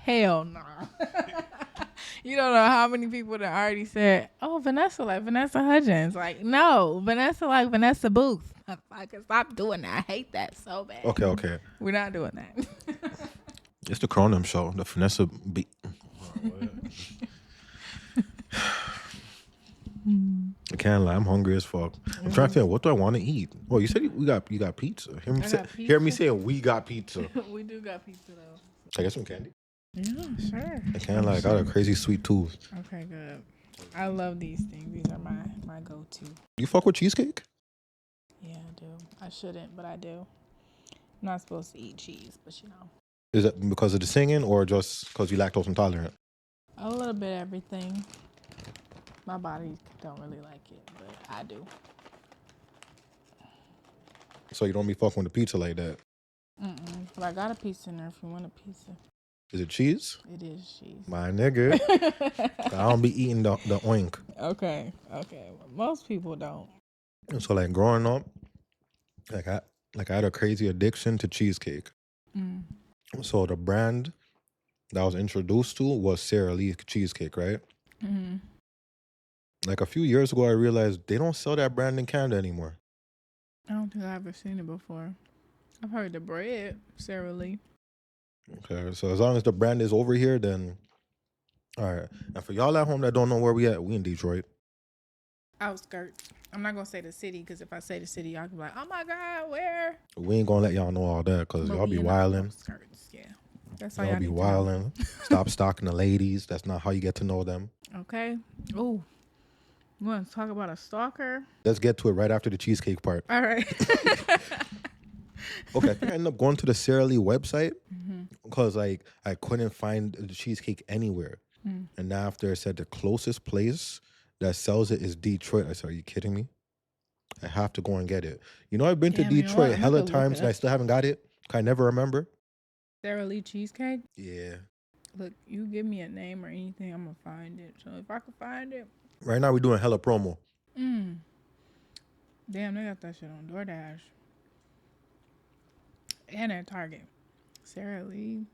Hell no. You don't know how many people that already said, "Oh, Vanessa like Vanessa Hudgens." Like, no, Vanessa like Vanessa Booth. I can stop doing that. I hate that so bad. Okay. We're not doing that. It's the Cronem show. The Finessa beat. I can't lie. I'm hungry as fuck. I'm trying to think. What do I want to eat? Oh, you said we got pizza. Hear me saying we got pizza. We do got pizza though. I get some candy. Yeah, sure. I can't lie. I got a crazy sweet tooth. Okay, good. I love these things. These are my go-to. You fuck with cheesecake? Yeah, I do. I shouldn't, but I do. I'm not supposed to eat cheese, but you know. Is it because of the singing or just because you lactose intolerant? A little bit of everything. My body don't really like it, but I do. So you don't be fucking with the pizza like that? But I got a pizza in there if you want a pizza. Is it cheese? It is cheese. My nigga. I don't be eating the oink. Okay. Well, most people don't. So like growing up, I had a crazy addiction to cheesecake. So the brand that I was introduced to was Sara Lee cheesecake, right? Like a few years ago, I realized they don't sell that brand in Canada anymore. I don't think I've ever seen it before. I've heard the bread, Sara Lee. Okay, so as long as the brand is over here, then all right. And for y'all at home that don't know where we at, we in Detroit. Outskirts. I'm not gonna say the city because if I say the city, y'all can be like, "Oh my God, where?" We ain't gonna let y'all know all that because y'all be wilding. Outskirts, yeah. That's all y'all be wilding. Stop stalking the ladies. That's not how you get to know them. Okay. Oh, you want to talk about a stalker? Let's get to it right after the cheesecake part. All right. Okay, I ended up going to the Sara Lee website because like I couldn't find the cheesecake anywhere. And after it said the closest place that sells it is Detroit. I said, are you kidding me? I have to go and get it. You know, I've been to Detroit hella times and I still haven't got it. I never remember. Sara Lee cheesecake? Yeah. Look, you give me a name or anything, I'm going to find it. So if I can find it. Right now we're doing hella promo. Damn, they got that shit on DoorDash. And at Target. Sara Lee.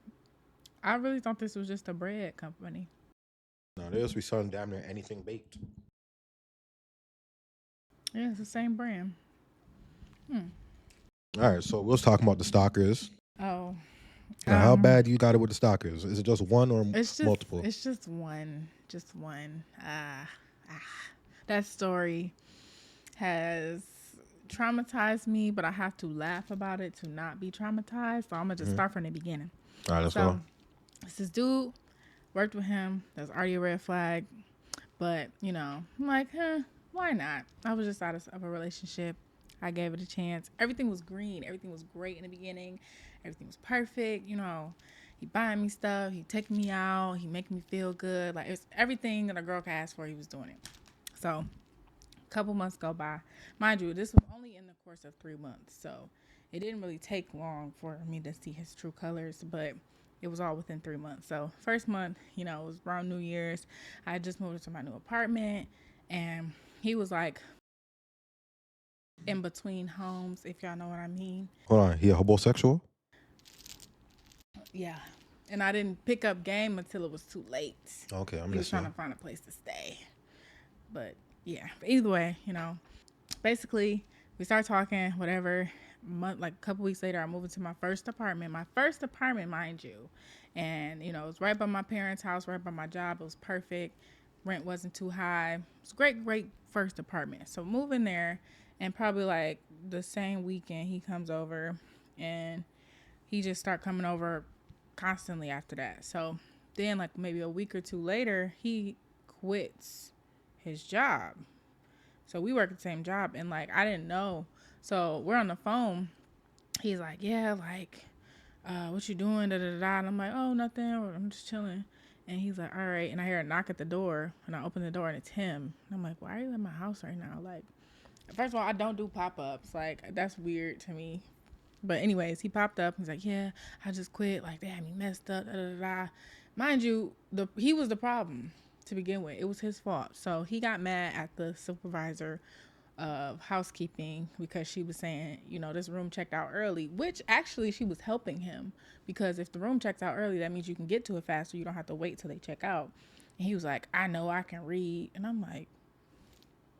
I really thought this was just a bread company. No, there's we selling damn near anything baked. Yeah, it's the same brand. All right, so we'll talk about the stalkers. Oh. How bad you got it with the stalkers? Is it just one or multiple? It's just one. Just one. That story has traumatized me, but I have to laugh about it to not be traumatized. So I'm going to just start from the beginning. All right, let's go. It's this dude, worked with him. That's already a red flag. But, you know, I'm like, why not? I was just out of a relationship. I gave it a chance. Everything was green. Everything was great in the beginning. Everything was perfect. You know, he buying me stuff. He taking me out. He making me feel good. Like, it's everything that a girl can ask for. He was doing it. So, a couple months go by. Mind you, this was only in the course of 3 months. So, it didn't really take long for me to see his true colors. But it was all within 3 months. So, first month, you know, it was around New Year's. I had just moved into my new apartment. And he was like in between homes, if y'all know what I mean. Hold on, he a homosexual? Yeah. And I didn't pick up game until it was too late. Okay, I'm listening. He was trying to find a place to stay. But yeah, but either way, you know, basically we start talking, whatever. Like a couple weeks later, I moved into my first apartment. My first apartment, mind you. And, you know, it was right by my parents' house, right by my job. It was perfect. Rent wasn't too high. It was a great first apartment. So moving there, and probably like the same weekend he comes over, and he just start coming over constantly after that. So then like maybe a week or two later, he quits his job. So we work at the same job, and like I didn't know. So we're on the phone. He's like, yeah, like, what you doing? Da da da. And I'm like, oh, nothing. I'm just chilling. And he's like, all right. And I hear a knock at the door, and I open the door, and it's him. And I'm like, why are you in my house right now? Like, first of all, I don't do pop-ups. Like, that's weird to me. But anyways, he popped up. He's like, yeah, I just quit. Like, they had me messed up. Da da da. Mind you, he was the problem to begin with. It was his fault. So he got mad at the supervisor of housekeeping because she was saying, this room checked out early, which actually she was helping him because if the room checks out early, that means you can get to it faster. You don't have to wait till they check out. And he was like, I know I can read. And I'm like,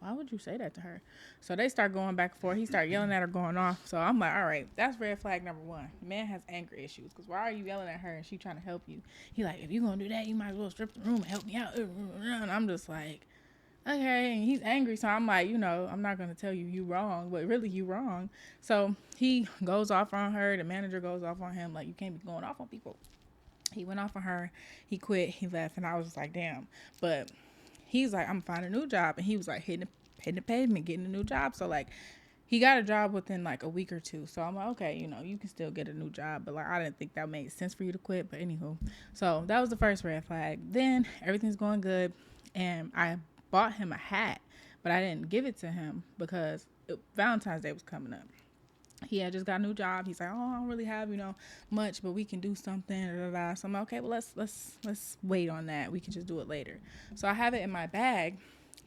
why would you say that to her? So they start going back and forth. He started yelling at her, going off. So I'm like, all right, that's red flag number one. The man has anger issues because why are you yelling at her and she trying to help you? He like, if you going to do that, you might as well strip the room and help me out. And I'm just like, okay. And he's angry. So I'm like, I'm not going to tell you wrong, but really you wrong. So he goes off on her. The manager goes off on him. Like, you can't be going off on people. He went off on her. He quit. He left. And I was just like, damn. But he's like, I'm finding a new job. And he was like hitting the pavement, getting a new job. So like he got a job within like a week or two. So I'm like, okay, you can still get a new job. But like, I didn't think that made sense for you to quit. But anywho, so that was the first red flag. Then everything's going good. And I bought him a hat, but I didn't give it to him because Valentine's Day was coming up. He had just got a new job. He's like, oh, I don't really have, much, but we can do something. So I'm like, okay, well, let's wait on that. We can just do it later. So I have it in my bag.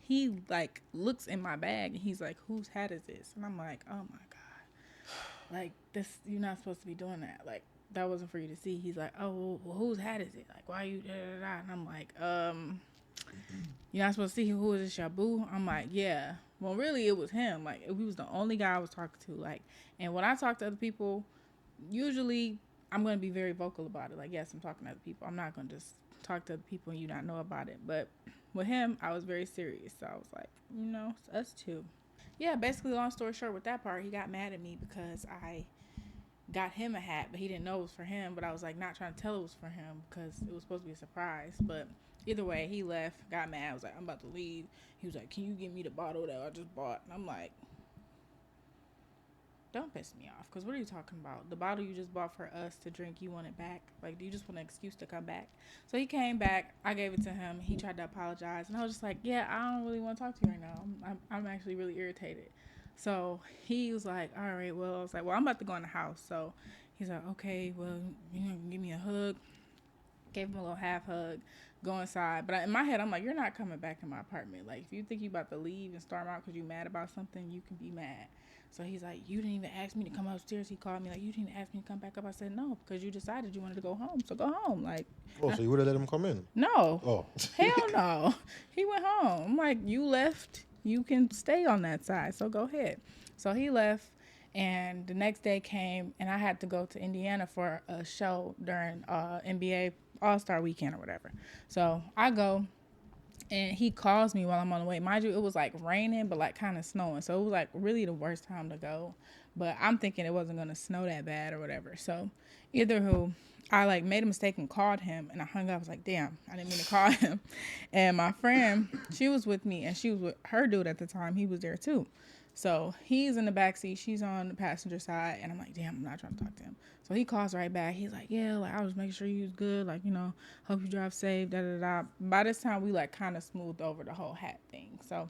He like looks in my bag and he's like, whose hat is this? And I'm like, oh my God, like this, you're not supposed to be doing that. Like that wasn't for you to see. He's like, oh, well, whose hat is it? Like, why are you da da da? And I'm like, you're not supposed to see who is this, your boo? I'm like, yeah. Well, really, it was him. Like, he was the only guy I was talking to. Like, and when I talk to other people, usually I'm going to be very vocal about it. Like, yes, I'm talking to other people. I'm not going to just talk to other people and you not know about it. But with him, I was very serious. So I was like, it's us too. Yeah, basically, long story short, with that part, he got mad at me because I got him a hat, but he didn't know it was for him. But I was like, not trying to tell it was for him because it was supposed to be a surprise. But either way, he left, got mad. I was like, I'm about to leave. He was like, can you give me the bottle that I just bought? And I'm like, don't piss me off. Because what are you talking about? The bottle you just bought for us to drink, you want it back? Like, do you just want an excuse to come back? So he came back. I gave it to him. He tried to apologize. And I was just like, yeah, I don't really want to talk to you right now. I'm actually really irritated. So he was like, all right, well, I was like, well, I'm about to go in the house. So he's like, okay, well, give me a hug. Gave him a little half hug, go inside. But in my head, I'm like, you're not coming back in my apartment. Like, if you think you about to leave and storm out because you mad about something, you can be mad. So he's like, you didn't even ask me to come upstairs. He called me like, you didn't ask me to come back up. I said, no, because you decided you wanted to go home. So go home. Like, oh, so you would have let him come in? No. Oh. Hell no. He went home. I'm like, you left. You can stay on that side. So go ahead. So he left. And the next day came, and I had to go to Indiana for a show during NBA All-Star Weekend or whatever. So I go, and he calls me while I'm on the way. Mind you, it was like raining, but like kind of snowing. So it was like really the worst time to go. But I'm thinking it wasn't going to snow that bad or whatever. So either who, I like made a mistake and called him, and I hung up. I was like, damn, I didn't mean to call him. And my friend, she was with me, and she was with her dude at the time. He was there too. So he's in the backseat, she's on the passenger side, and I'm like, damn, I'm not trying to talk to him. So he calls right back. He's like, yeah, like I was making sure you was good, like, hope you drive safe, da da da. By this time, we like kind of smoothed over the whole hat thing. So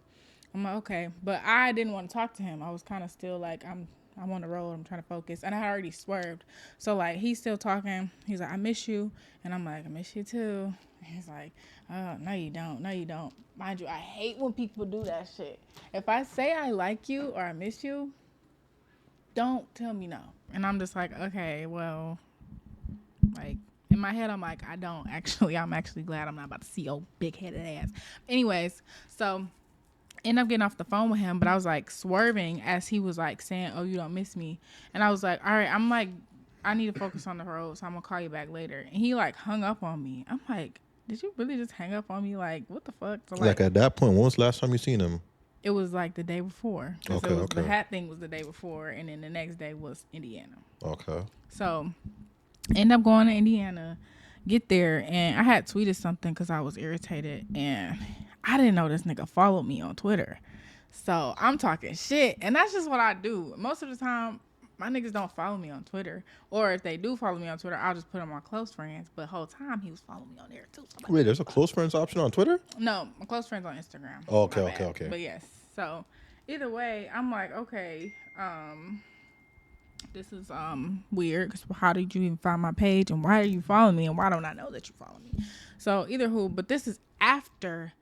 I'm like, okay, but I didn't want to talk to him. I was kind of still like, I'm on the road. I'm trying to focus, and I had already swerved. So like, he's still talking. He's like, I miss you, and I'm like, I miss you too. And he's like, oh, no, you don't. No, you don't. Mind you, I hate when people do that shit. If I say I like you or I miss you, don't tell me no. And I'm just like, okay, well, like, in my head, I'm like, I don't actually. I'm actually glad I'm not about to see your big-headed ass. Anyways, so end up getting off the phone with him, but I was like swerving as he was like saying, oh, you don't miss me. And I was like, all right, I'm like, I need to focus on the road, so I'm gonna call you back later. And he like hung up on me. I'm like, did you really just hang up on me? Like, what the fuck? So, like at that point, when was the last time you seen him? It was like the day before. Okay, The hat thing was the day before, and then the next day was Indiana. Okay. So end up going to Indiana, get there, and I had tweeted something because I was irritated, and I didn't know this nigga followed me on Twitter. So I'm talking shit, and that's just what I do. Most of the time, my niggas don't follow me on Twitter. Or if they do follow me on Twitter, I'll just put them on close friends. But the whole time, he was following me on there, too. So wait, there's a close friends option on Twitter? No, my close friends on Instagram. Oh, okay. But yes. So either way, I'm like, okay, this is weird. Because how did you even find my page? And why are you following me? And why don't I know that you follow me? So either who. But this is after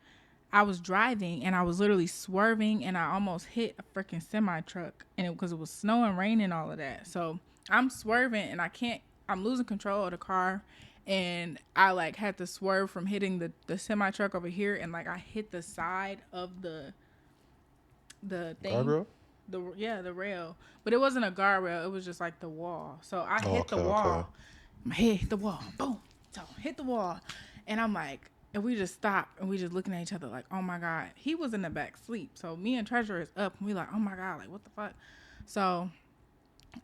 I was driving and I was literally swerving and I almost hit a freaking semi truck and because it was snowing, raining, all of that. So I'm swerving and I'm losing control of the car and I like had to swerve from hitting the semi truck over here and like I hit the side of the thing. Guardrail? The rail. But it wasn't a guardrail, it was just like the wall. So I Oh, hit the okay, okay. wall. My head hit the wall. Boom. So hit the wall. And I'm like, and we just stopped and we just looking at each other like, oh my God. He was in the back sleep. So me and Treasure is up and we like, oh my God, like what the fuck? So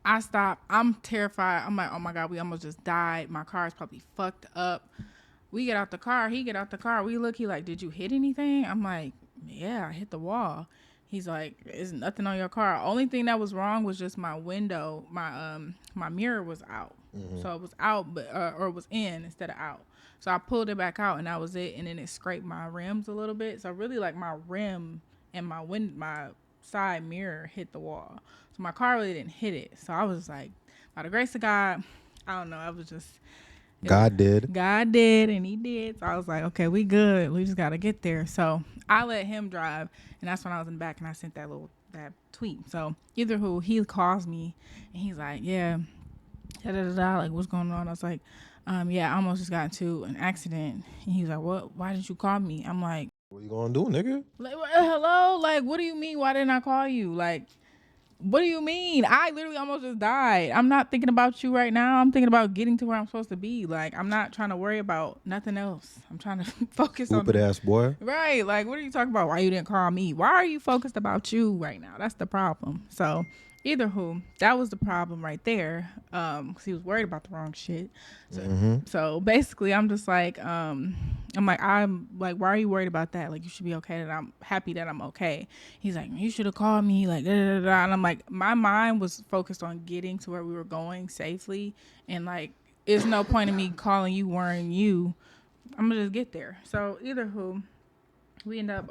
I stopped. I'm terrified. I'm like, oh my God, we almost just died. My car is probably fucked up. We get out the car. He get out the car. We look. He like, did you hit anything? I'm like, yeah, I hit the wall. He's like, there's nothing on your car. Only thing that was wrong was just my window. My mirror was out. So it was out, but or it was in instead of out. So I pulled it back out, and that was it. And then it scraped my rims a little bit. So really, like my rim and my side mirror hit the wall. So my car really didn't hit it. So I was like, by the grace of God, I don't know. I was just God did. God did, and he did. So I was like, okay, we good. We just got to get there. So I let him drive, and that's when I was in the back, and I sent that tweet. So either who, he calls me, and he's like, yeah, like, what's going on? I was like, yeah, I almost just got into an accident. And he's like, what? Why didn't you call me? I'm What you gonna do, nigga? like, hello? Like, what do you mean? Why didn't I call you? Like, what do you mean? I literally almost just died. I'm not thinking about you right now. I'm thinking about getting to where I'm supposed to be. Like, I'm not trying to worry about nothing else. I'm trying to focus on Stupid ass boy. right. Like, what are you talking about? Why you didn't call me? Why are you focused about you right now? That's the problem. So, either who, that was the problem right there. 'Cause he was worried about the wrong shit. So basically, I'm just like, I'm like, why are you worried about that? Like, you should be okay. That I'm happy that I'm okay. He's like, you should have called me. Like, da, da, da, da. And I'm like, my mind was focused on getting to where we were going safely, and like, there's no point in me calling you, worrying you. I'm gonna just get there. So either who, we end up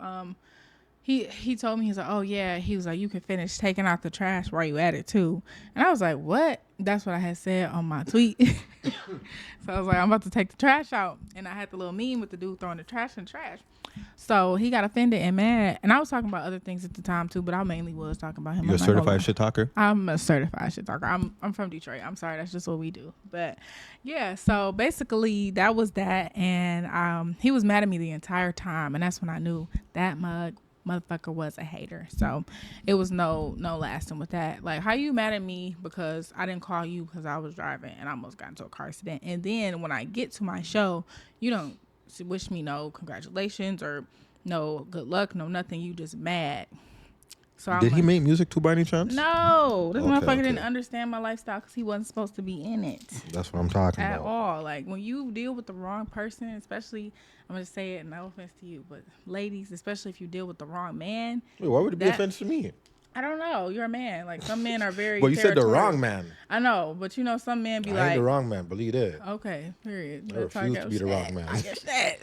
he told me, he's like, oh yeah, he was like, you can finish taking out the trash while you at it too. And I was like, what? That's what I had said on my tweet. So I was like, I'm about to take the trash out, and I had the little meme with the dude throwing the trash in the trash. So he got offended and mad, and I was talking about other things at the time too, but I mainly was talking about him. You a certified shit talker? I'm a certified shit talker. I'm from Detroit. I'm sorry, that's just what we do. But yeah, so basically that was that, and he was mad at me the entire time, and that's when I knew that motherfucker was a hater. So it was no lasting with that. Like, how you mad at me because I didn't call you because I was driving and I almost got into a car accident, and then when I get to my show, you don't wish me no congratulations or no good luck, no nothing. You just mad. So Did he make music too by any chance? No, this motherfucker okay. didn't understand my lifestyle because he wasn't supposed to be in it That's what I'm talking at about. all. Like, when you deal with the wrong person, especially, I'm gonna say it, no offense to you, but ladies, especially if you deal with the wrong man. Wait, why would it be offensive to me? I don't know. You're a man. Like, some men are very. Well, you said the wrong man. I know, but you know, some men be I ain't the wrong man. Believe that. okay, period. I refuse to be the wrong man. I get that.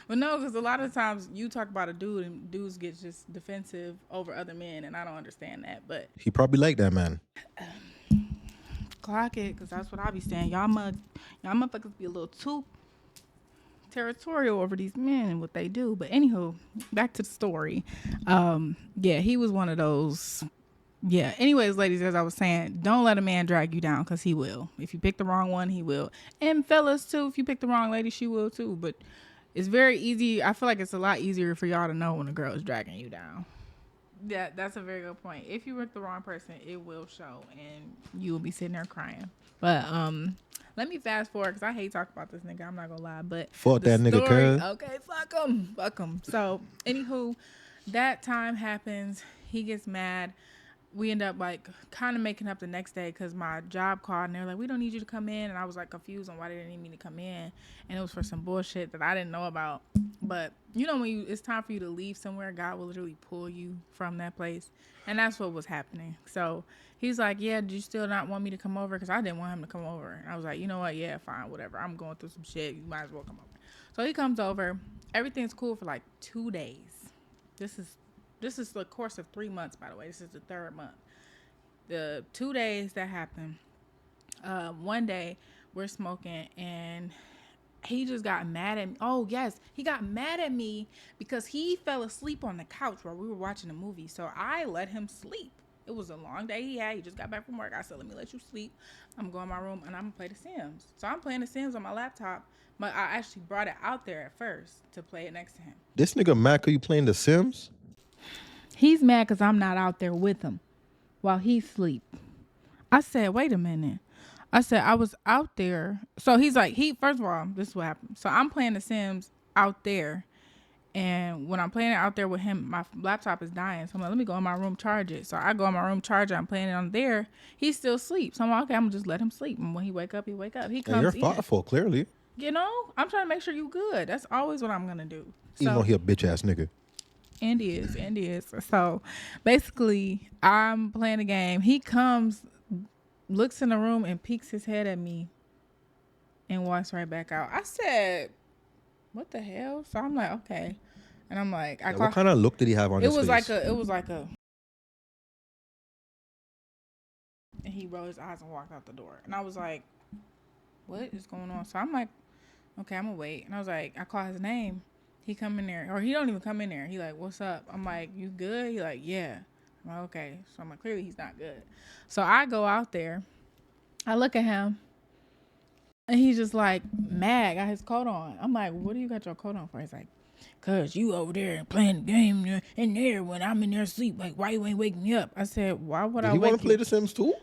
But no, because a lot of times you talk about a dude and dudes get just defensive over other men, and I don't understand that. But he probably like that man. Clock it, because that's what I be saying. Y'all motherfuckers be a little too territorial over these men and what they do. But anywho, back to the story. Yeah, he was one of those. Yeah. Anyways, ladies, as I was saying, don't let a man drag you down, because he will. If you pick the wrong one, he will. And fellas too, if you pick the wrong lady, she will too. But it's very easy. I feel like it's a lot easier for y'all to know when a girl is dragging you down. Yeah, that's a very good point. If you pick the wrong person, it will show, and you will be sitting there crying. But let me fast forward, because I hate talking about this nigga. I'm not gonna lie, but fuck that nigga, cuz. Okay, fuck him. So, anywho, that time happens. He gets mad. We end up like kind of making up the next day, because my job called and they're like, we don't need you to come in, and I was like confused on why they didn't need me to come in, and it was for some bullshit that I didn't know about. But you know, when it's time for you to leave somewhere, God will literally pull you from that place, and that's what was happening. So he's like, yeah, do you still not want me to come over? Because I didn't want him to come over, and I was like, you know what, yeah, fine, whatever, I'm going through some shit, you might as well come over. So he comes over. Everything's cool for like 2 days. This is the course of 3 months, by the way. This is the third month. The 2 days that happened, one day we're smoking, and he just got mad at me. Oh, yes. He got mad at me because he fell asleep on the couch while we were watching the movie. So I let him sleep. It was a long day he had. He just got back from work. I said, let me let you sleep. I'm going to my room and I'm going to play The Sims. So I'm playing The Sims on my laptop. But I actually brought it out there at first to play it next to him. This nigga mad 'cause you playing The Sims? He's mad because I'm not out there with him while he sleep. I said, wait a minute. I said, I was out there. So he's like, first of all, this is what happened. So I'm playing The Sims out there. And when I'm playing it out there with him, my laptop is dying. So I'm like, let me go in my room, charge it. So I go in my room, charge it. I'm playing it on there. He still sleeps. So I'm like, okay, I'm going to just let him sleep. And when he wake up, he wake up. He comes And you're in. thoughtful, clearly. You know, I'm trying to make sure you good. That's always what I'm going to do. Even though he a bitch ass nigga. And is. So basically, I'm playing the game. He comes, looks in the room, and peeks his head at me and walks right back out. I said, what the hell? So I'm like, okay. And I'm like, what kind of look did he have on his face? It was like a. And he rolled his eyes and walked out the door. And I was like, what is going on? So I'm like, okay, I'm going to wait. And I was like, I call his name. He come in there, or he don't even come in there. He like, what's up? I'm like, you good? He like, yeah. I'm like, okay. So I'm like, clearly he's not good. So I go out there. I look at him. And he's just like mad, got his coat on. I'm like, what do you got your coat on for? He's like, cause you over there playing the game in there when I'm in there asleep. Like, why you ain't waking me up? I said, why would I wake you? You want to play The Sims too?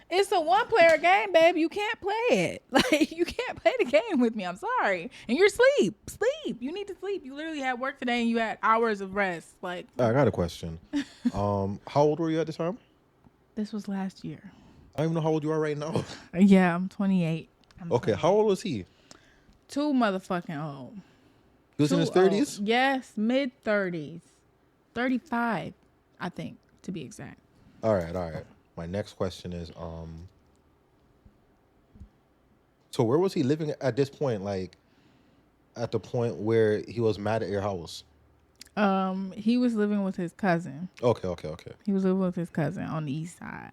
It's a one-player game, babe. You can't play it. Like, you can't play the game with me. I'm sorry. And you're asleep. Sleep. You need to sleep. You literally had work today and you had hours of rest. Like, I got a question. How old were you at the time? This was last year. I don't even know how old you are right now. Yeah, I'm 28. Okay, how old was he? Too motherfucking old. He was in his 30s? Yes, mid-30s. 35, I think, to be exact. All right. My next question is, so where was he living at this point? Like, at the point where he was mad at your house? He was living with his cousin. Okay. He was living with his cousin on the east side.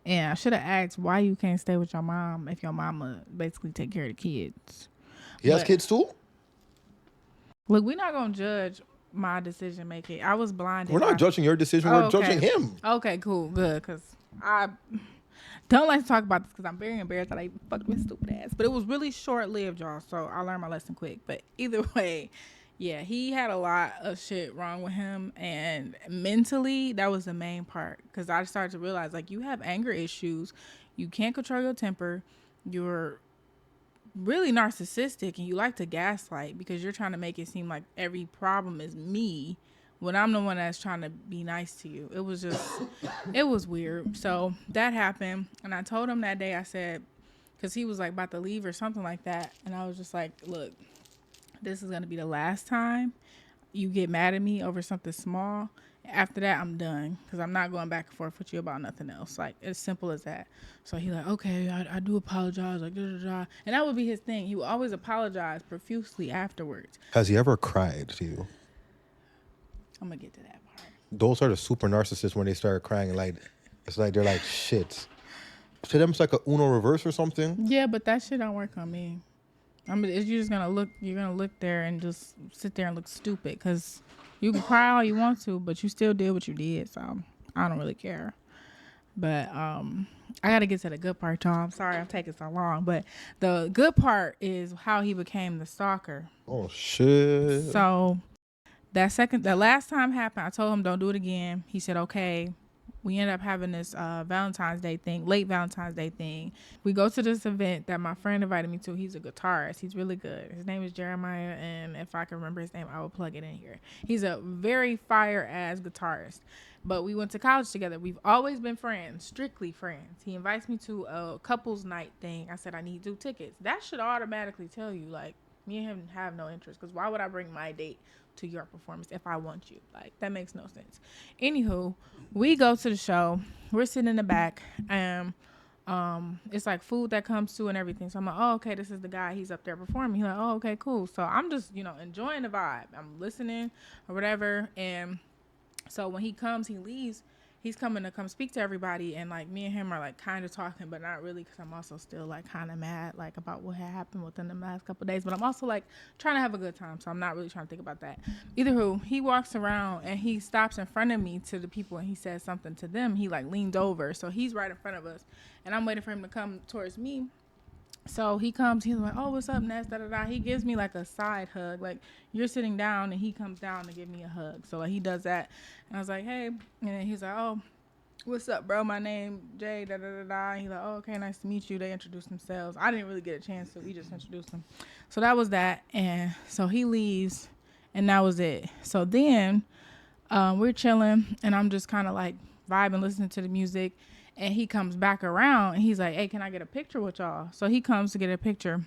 And I should have asked why you can't stay with your mom if your mama basically take care of the kids. He has kids too? Look, we're not going to judge my decision making. I was blinded. We're not judging your decision. We're judging him. Okay, cool. Good. Because I don't like to talk about this because I'm very embarrassed that I even fucked with stupid ass. But it was really short-lived, y'all. So I learned my lesson quick. But either way, yeah, he had a lot of shit wrong with him. And mentally, that was the main part. Because I started to realize, like, you have anger issues. You can't control your temper. You're really narcissistic and you like to gaslight because you're trying to make it seem like every problem is me when I'm the one that's trying to be nice to you. It was just, it was weird. So that happened. And I told him that day, I said, because he was like about to leave or something like that. And I was just like, look, this is going to be the last time you get mad at me over something small. After that, I'm done because I'm not going back and forth with you about nothing else. Like, as simple as that. So he like, okay, I do apologize. Like, da, da, da. And that would be his thing. He would always apologize profusely afterwards. Has he ever cried to you? I'm going to get to that part. Those are the super narcissists when they start crying. Like, it's like they're like, shit. To them, it's like a Uno reverse or something. Yeah, but that shit don't work on me. I mean, you're just going to look, you're going to look there and just sit there and look stupid because you can cry all you want to, but you still did what you did. So I don't really care. But I got to get to the good part, y'all. I'm sorry I'm taking so long. But the good part is how he became the stalker. Oh, shit. So that last time happened, I told him don't do it again. He said, okay. We ended up having this Valentine's Day thing, late Valentine's Day thing. We go to this event that my friend invited me to. He's a guitarist. He's really good. His name is Jeremiah, and if I can remember his name, I will plug it in here. He's a very fire-ass guitarist. But we went to college together. We've always been friends, strictly friends. He invites me to a couples night thing. I said, I need 2 tickets. That should automatically tell you, like, me and him have no interest. Because why would I bring my date to your performance if I want you? Like, that makes no sense. Anywho, we go to the show. We're sitting in the back. It's like food that comes to and everything. So I'm like, oh, okay, this is the guy. He's up there performing. He's like, oh, okay, cool. So I'm just, enjoying the vibe. I'm listening or whatever. And so when he comes, he leaves. he's coming to come speak to everybody, and like me and him are like kind of talking, but not really, because I'm also still like kind of mad like about what had happened within the last couple of days. But I'm also like trying to have a good time, so I'm not really trying to think about that. Either who, he walks around and he stops in front of me to the people, and he says something to them. He like leaned over, so he's right in front of us, and I'm waiting for him to come towards me. So he comes, he's like, "Oh, what's up, Ness?" Da da da. He gives me like a side hug, like you're sitting down, and he comes down to give me a hug. So like he does that, and I was like, "Hey," and then he's like, "Oh, what's up, bro? My name Jay." Da da da da. He's like, "Oh, okay, nice to meet you." They introduced themselves. I didn't really get a chance, so we just introduced him. So that was that, and so he leaves, and that was it. So then we're chilling, and I'm just kind of like vibing, listening to the music. And he comes back around, and he's like, "Hey, can I get a picture with y'all?" So he comes to get a picture,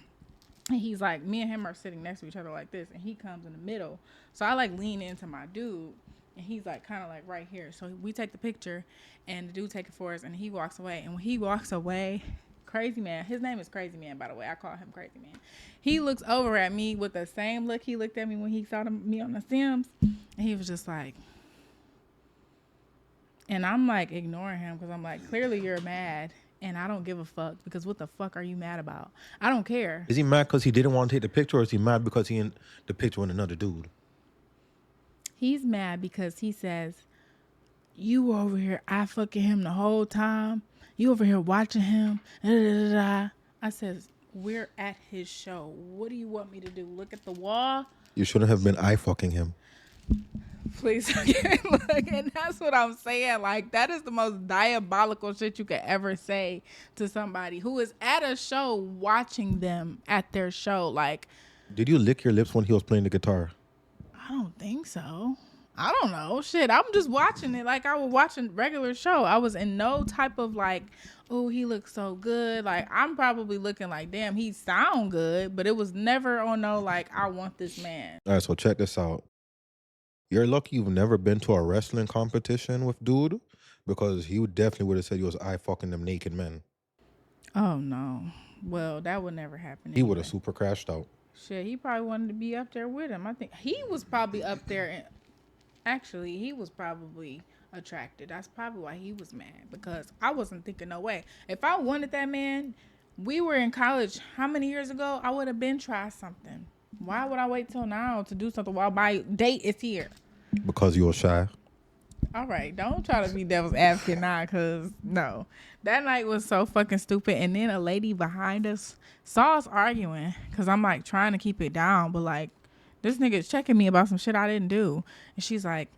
and he's like, me and him are sitting next to each other like this, and he comes in the middle. So I like lean into my dude, and he's like kind of like right here. So we take the picture, and the dude take it for us, and he walks away. And when he walks away, Crazy Man, his name is Crazy Man, by the way. I call him Crazy Man. He looks over at me with the same look he looked at me when he saw me on the Sims, and he was just like, and I'm like ignoring him because I'm like, clearly you're mad, and I don't give a fuck, because what the fuck are you mad about? I don't care. Is he mad because he didn't want to take the picture, or is he mad because he in the picture with another dude? He's mad because he says, "You were over here I fucking him the whole time. You over here watching him." Da, da, da, da. I says, "We're at his show. What do you want me to do? Look at the wall?" You shouldn't have been eye fucking him. Please. Look, and that's what I'm saying. Like, that is the most diabolical shit you could ever say to somebody who is at a show watching them at their show. Like, Did you lick your lips when he was playing the guitar? I don't think so. I don't know. Shit, I'm just watching it like I was watching regular show. I was in no type of like, "Oh, he looks so good." Like, I'm probably looking like, "Damn, he sound good," but it was never on no like, "I want this man." All right, so check this out. You're lucky you've never been to a wrestling competition with dude, because he would definitely would have said you was eye fucking them naked men. Oh no. Well, that would never happen He would have anyway. super crashed out. Shit, he probably wanted to be up there with him. I think he was probably up there. Actually, he was probably attracted. That's probably why he was mad, because I wasn't thinking no way. If I wanted that man, we were in college how many years ago? I would have been tried something. Why would I wait till now to do something while my date is here? Because you were shy. All right, don't try to be devil's advocate now, because no. That night was so fucking stupid. And then a lady behind us saw us arguing, because I'm like trying to keep it down, but like this nigga's checking me about some shit I didn't do. And she's like,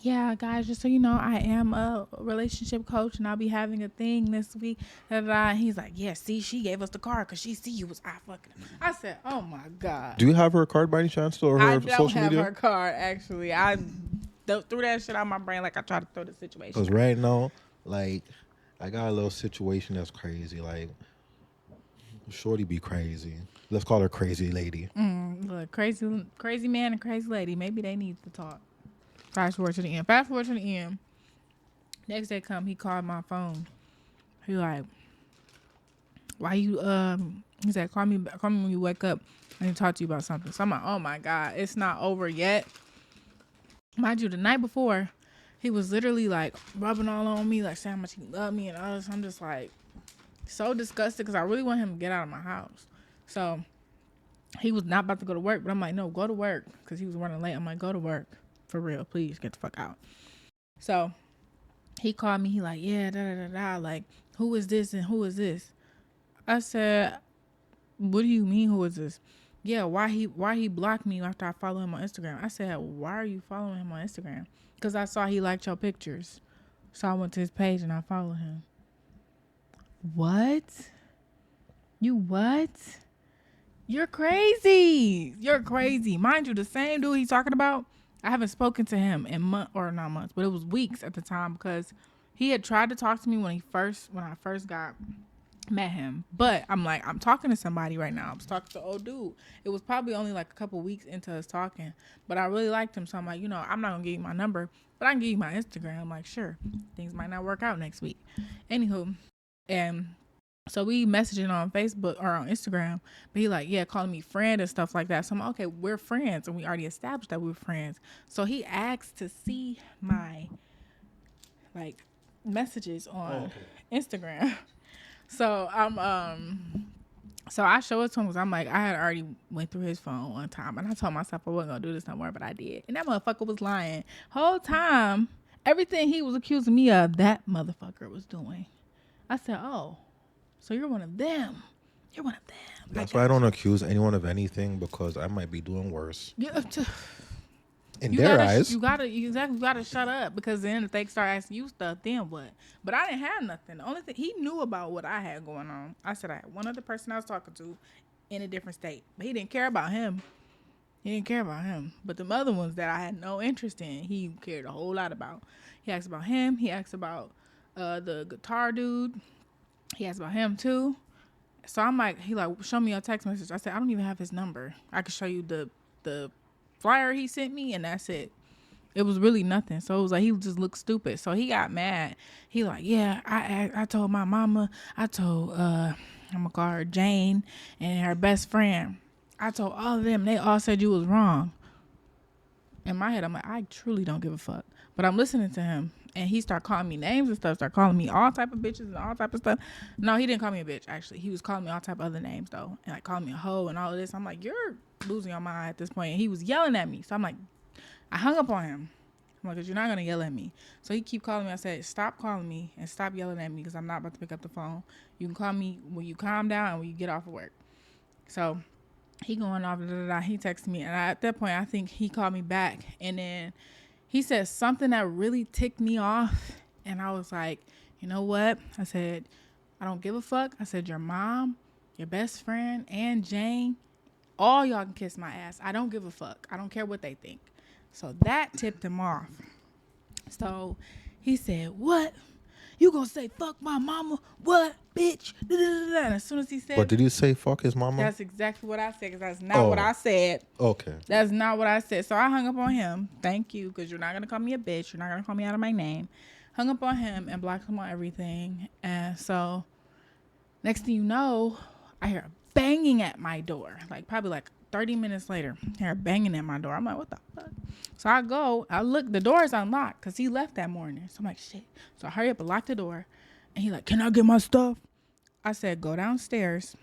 "Yeah, guys, just so you know, I am a relationship coach, and I'll be having a thing this week." And he's like, "Yeah, see, she gave us the card because she see you was I fucking." I said, "Oh my God." Do you have her card by any chance, or I her don't social have media? her card, actually. I threw that shit out my brain like I tried to throw the situation Because out. right now, like, I got a little situation that's crazy. Like, shorty be crazy. Let's call her crazy lady. Look, crazy man and crazy lady. Maybe they need to talk. Fast forward to the end. Fast forward to the end. Next day come, he called my phone. He like, "Why you he said, call me when you wake up. I need to talk to you about something." So I'm like, oh my God, it's not over yet. Mind you, the night before, he was literally like rubbing all on me, like saying how much he loved me and all this. I'm just like so disgusted, because I really want him to get out of my house. So he was not about to go to work, but I'm like, "No, go to work," because he was running late. I'm like, "Go to work. For real, please get the fuck out." So he called me. He like, "Yeah, da da da da. Like, who is this and who is this?" I said, "What do you mean, who is this?" "Yeah, why he blocked me after I follow him on Instagram." I said, "Why are you following him on Instagram?" "Because I saw he liked your pictures. So I went to his page and I followed him." "What? You what? You're crazy. You're crazy." Mind you, the same dude he's talking about, I haven't spoken to him in not months, but it was weeks at the time, because he had tried to talk to me when I first met him. But I'm like, I'm talking to somebody right now. I was talking to old dude. It was probably only like a couple weeks into us talking, but I really liked him. So I'm like, I'm not gonna give you my number, but I can give you my Instagram. I'm like, sure. Things might not work out next week. Anywho, and so we messaging on Facebook or on Instagram, but he like, yeah, calling me friend and stuff like that. So I'm like, okay, we're friends, and we already established that we were friends. So he asked to see my like messages on Instagram. So so I show it to him because I'm like, I had already went through his phone one time and I told myself I wasn't gonna do this no more, but I did. And that motherfucker was lying. Whole time, everything he was accusing me of, that motherfucker was doing. I said, oh, so you're one of them. You're one of them. That's why I don't accuse anyone of anything, because I might be doing worse. Yeah, In you their gotta, eyes. you gotta shut up, because then if they start asking you stuff, then what? But I didn't have nothing. The only thing he knew about what I had going on. I said I had one other person I was talking to in a different state, but he didn't care about him. But the other ones that I had no interest in, he cared a whole lot about. He asked about him. He asked about the guitar dude. He asked about him too. So I'm like, he like, show me your text message. I said, I don't even have his number. I could show you the flyer he sent me, and that's it. It was really nothing. So it was like he just looked stupid. So he got mad. He like, yeah, I told my mama, I told I'm gonna call her Jane and her best friend. I told all of them. They all said you was wrong. In my head, I'm like, I truly don't give a fuck. But I'm listening to him, and he start calling me names and stuff. Start calling me all type of bitches and all type of stuff. No, he didn't call me a bitch. Actually, he was calling me all type of other names though, and like calling me a hoe and all of this. I'm like, you're losing your mind at this point. And he was yelling at me. So I'm like, I hung up on him. I'm like, 'cause you're not gonna yell at me. So he keep calling me. I said, stop calling me and stop yelling at me, because I'm not about to pick up the phone. You can call me when you calm down and when you get off of work. So he going off, he texted me, and at that point I think he called me back, and then he said something that really ticked me off, and I was like, you know what? I said, I don't give a fuck. I said, your mom, your best friend, and Jane, all y'all can kiss my ass. I don't give a fuck. I don't care what they think. So that tipped him off. So he said, what? You gonna say fuck my mama? What, bitch? And as soon as he said, But did you say fuck his mama? that's exactly what I said, because that's not what I said. Okay. That's not what I said. So I hung up on him. Thank you, because you're not going to call me a bitch. You're not going to call me out of my name. Hung up on him and blocked him on everything. And so next thing you know, I hear banging at my door. Like probably like 30 minutes later, I hear banging at my door. I'm like, what the fuck? So I look, the door is unlocked because he left that morning. So I'm like, shit. So I hurry up and lock the door. And he like, can I get my stuff? I said, go downstairs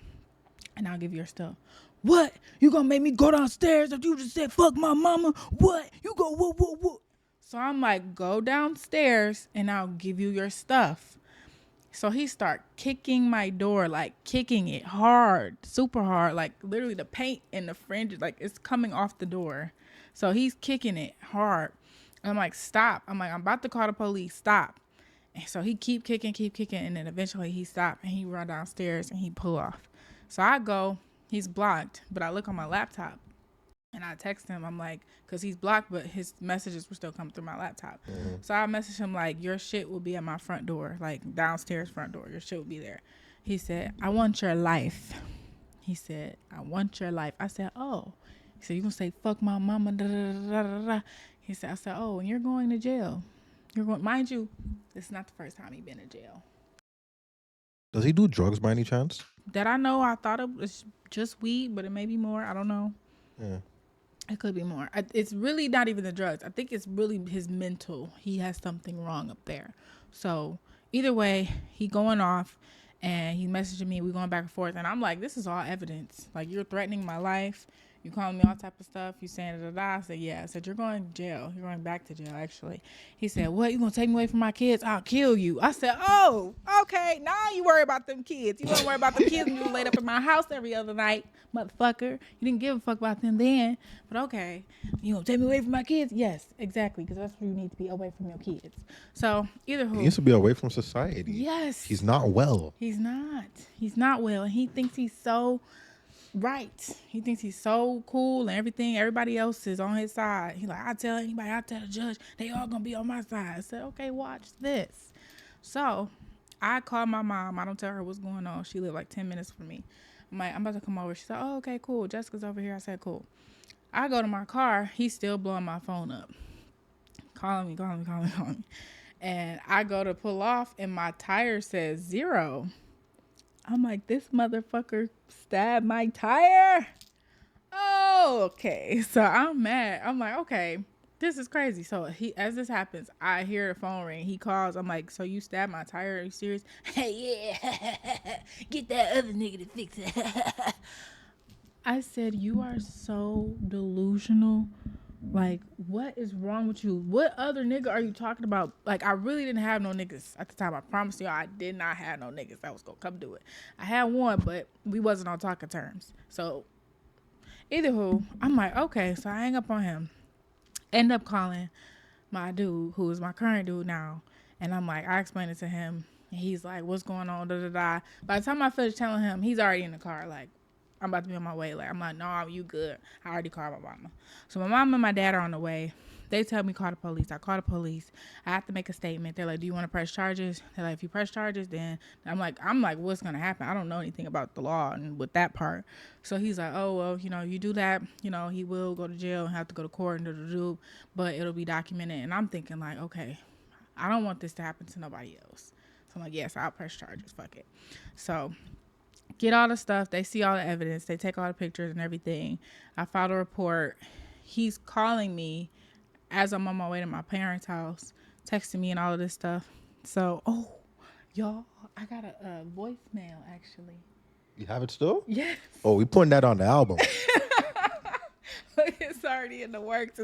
and I'll give you your stuff. What? You gonna make me go downstairs after you just said fuck my mama? What? You go what? So I'm like, go downstairs and I'll give you your stuff. So he start kicking my door, like kicking it hard, super hard, like literally the paint and the fringe, like it's coming off the door. So he's kicking it hard. I'm like, stop. I'm like, I'm about to call the police. Stop. And so he keep kicking. And then eventually he stopped and he run downstairs and he pull off. So I go, he's blocked, but I look on my laptop and I text him. I'm like, because he's blocked, but his messages were still coming through my laptop. Mm-hmm. So I messaged him like, your shit will be at my front door, like downstairs front door. Your shit will be there. He said, I want your life. He said, I want your life. I said, oh. He said, you gonna say fuck my mama, da, da, da, da, da. He said, I said, oh, and you're going to jail. You're going, mind you, this is not the first time he's been in jail. Does he do drugs by any chance? That I know, I thought it was just weed, but it may be more. I don't know. Yeah. It could be more. It's really not even the drugs. I think it's really his mental. He has something wrong up there. So either way, he going off and he messaging me. We going back and forth. And I'm like, this is all evidence. Like, you're threatening my life. You calling me all type of stuff. You saying da. I said, yeah. I said, you're going to jail. You're going back to jail, actually. He said, what? You going to take me away from my kids? I'll kill you. I said, oh, okay. Now you worry about them kids. You don't worry about them kids when you laid up in my house every other night, motherfucker. You didn't give a fuck about them then. But okay. You going to take me away from my kids? Yes, exactly. Because that's where you need to be, away from your kids. So either who. He needs to be away from society. Yes. He's not well. He's not. He's not well. And he thinks he's so right. He thinks he's so cool and everything. Everybody else is on his side. He like, I tell anybody, I tell the judge, they all gonna be on my side. I said, okay, watch this. So I called my mom. I don't tell her what's going on. She lived like 10 minutes from me. I'm like, I'm about to come over. She said, oh, okay, cool. Jessica's over here. I said, cool. I go to my car. He's still blowing my phone up. Calling me. And I go to pull off and my tire says 0. I'm like, this motherfucker stabbed my tire. Oh, okay. So I'm mad. I'm like, okay. This is crazy. So as this happens, I hear the phone ring. He calls. I'm like, so you stabbed my tire? Are you serious? Hey, yeah. Get that other nigga to fix it. I said, you are so delusional. Like, what is wrong with you? What other nigga are you talking about? Like, I really didn't have no niggas at the time. I promise you, I did not have no niggas that was gonna come do it. I had one, but we wasn't on talking terms. So, either who, I'm like, okay. So I hang up on him. End up calling my dude, who is my current dude now, and I'm like, I explained it to him, and he's like, what's going on? Da da da. By the time I finish telling him, he's already in the car. Like, I'm about to be on my way. Like, I'm like, no, you good. I already called my mama. So my mom and my dad are on the way. They tell me call the police. I call the police. I have to make a statement. They're like, do you want to press charges? They're like, if you press charges, then I'm like, what's gonna happen? I don't know anything about the law and with that part. So he's like, oh well, you do that, he will go to jail and have to go to court and do, but it'll be documented. And I'm thinking like, okay, I don't want this to happen to nobody else. So I'm like, yes, I'll press charges. Fuck it. So get all the stuff. They see all the evidence. They take all the pictures and everything. I filed a report. He's calling me as I'm on my way to my parents' house, texting me and all of this stuff. So, y'all, I got a voicemail actually. You have it still? Yes. Oh, we putting that on the album. It's already in the works.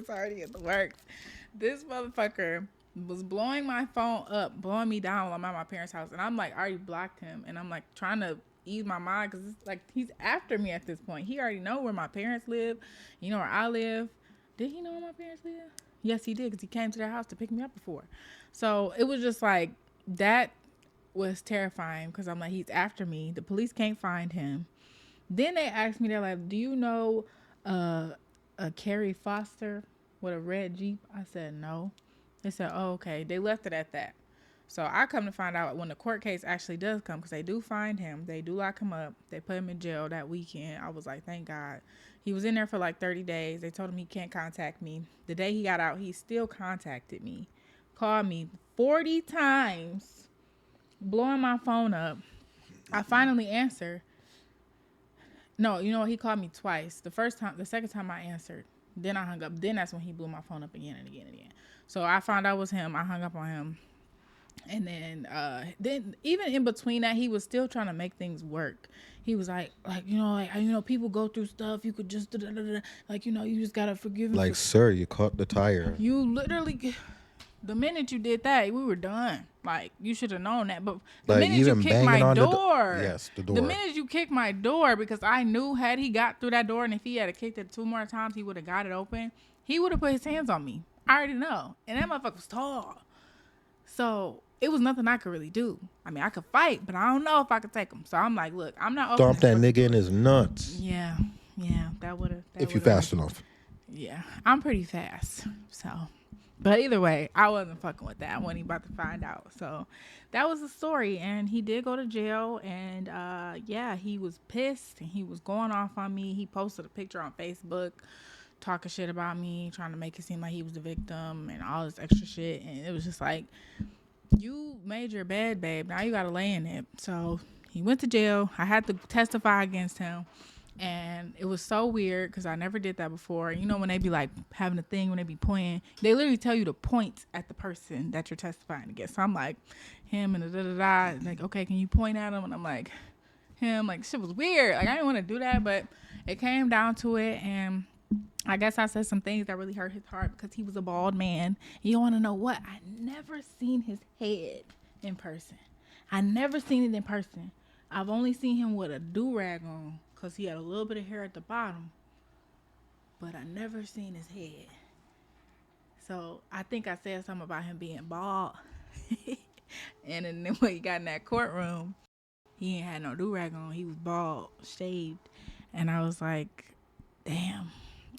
This motherfucker was blowing my phone up, blowing me down while I'm at my parents' house. And I'm like, I already blocked him. And I'm like trying to ease my mind because it's like he's after me at this point. He already know where my parents live. You know where I live. Did he know where my parents live? Yes, he did, because he came to their house to pick me up before. So it was just like, that was terrifying, because I'm like, he's after me. The police can't find him. Then they asked me, they're like, do you know a Carrie Foster with a red Jeep? I said, no. They said, oh, okay. They left it at that. So I come to find out when the court case actually does come, because they do find him. They do lock him up. They put him in jail that weekend. I was like, thank God. He was in there for like 30 days. They told him he can't contact me. The day he got out, he still contacted me. Called me 40 times, blowing my phone up. I finally answered. No, you know what? He called me twice. The second time I answered. Then I hung up. Then that's when he blew my phone up again and again and again. So I found out it was him. I hung up on him. And then even in between that, he was still trying to make things work. He was like, people go through stuff. You could just, you just gotta forgive him. Like, sir, you caught the tire. You literally, the minute you did that, we were done. Like, you should have known that. But the like, minute you kicked my door, yes, the door. The minute you kicked my door, because I knew had he got through that door, and if he had kicked it 2 more times, he would have got it open. He would have put his hands on me. I already know. And that motherfucker was tall. So it was nothing I could really do. I mean, I could fight, but I don't know if I could take him. So I'm like, look, I'm not. Stomp that nigga in his nuts. Yeah, that would have. If you fast enough. Yeah, I'm pretty fast. So, but either way, I wasn't fucking with that when he about to find out. So that was the story, and he did go to jail, and he was pissed, and he was going off on me. He posted a picture on Facebook, talking shit about me, trying to make it seem like he was the victim and all this extra shit. And it was just like, you made your bed, babe. Now you got to lay in it. So he went to jail. I had to testify against him. And it was so weird because I never did that before. You know, when they be like having a thing, when they be pointing, they literally tell you to point at the person that you're testifying against. So I'm like, him and da-da-da-da. Like, okay, can you point at him? And I'm like, him. Like, shit was weird. Like, I didn't want to do that, but it came down to it. And I guess I said some things that really hurt his heart because he was a bald man. You want to know what? I never seen his head in person. I never seen it in person. I've only seen him with a do-rag on because he had a little bit of hair at the bottom. But I never seen his head. So I think I said something about him being bald. And then when he got in that courtroom, he ain't had no do-rag on. He was bald, shaved. And I was like, damn.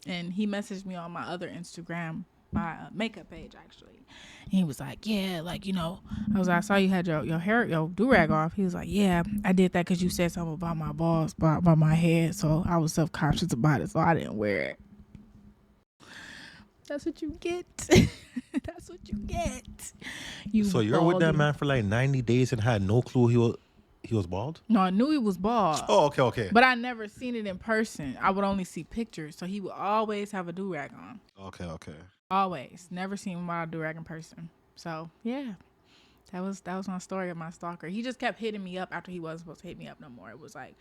And he messaged me on my other Instagram, my makeup page, actually. And he was like, yeah, like, you know, I saw you had your hair, your do-rag off. He was like, yeah, I did that because you said something about my balls, about my head. So I was self-conscious about it, so I didn't wear it. That's what you get. That's what you get. So you're with that man for like 90 days and had no clue He was bald? No, I knew he was bald. Oh, okay. But I never seen it in person. I would only see pictures. So he would always have a do-rag on. Okay. Always. Never seen him without a do-rag in person. So, yeah. That was my story of my stalker. He just kept hitting me up after he wasn't supposed to hit me up no more. It was like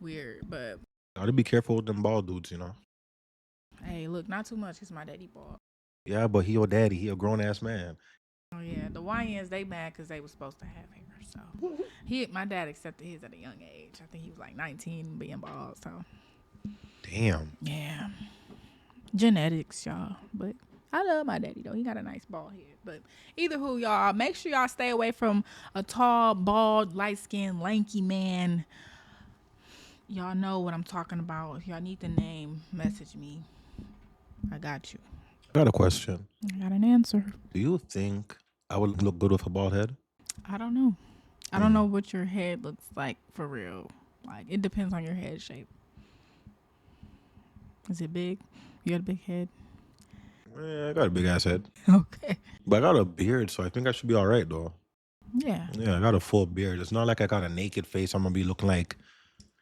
weird, but Gotta be careful with them bald dudes, you know. hey, look, not too much. It's my daddy bald. Yeah, but he your daddy. He a grown ass man. Oh yeah, the YNs they mad because they was supposed to have hair. So my dad accepted his at a young age. I think he was like 19 being bald. So Damn. yeah, genetics, y'all. But I love my daddy though. He got a nice bald head. But either who, y'all, make sure y'all stay away from a tall, bald, light-skinned, lanky man. Y'all know what I'm talking about. If y'all need the name, message me. I got you. I got a question. I got an answer. Do you think I would look good with a bald head? I don't know. I don't know what your head looks like for real. Like, it depends on your head shape. Is it big? You got a big head? Yeah, I got a big ass head. Okay. But I got a beard, so I think I should be all right, though. Yeah. Yeah, I got a full beard. It's not like I got a naked face. I'm going to be looking like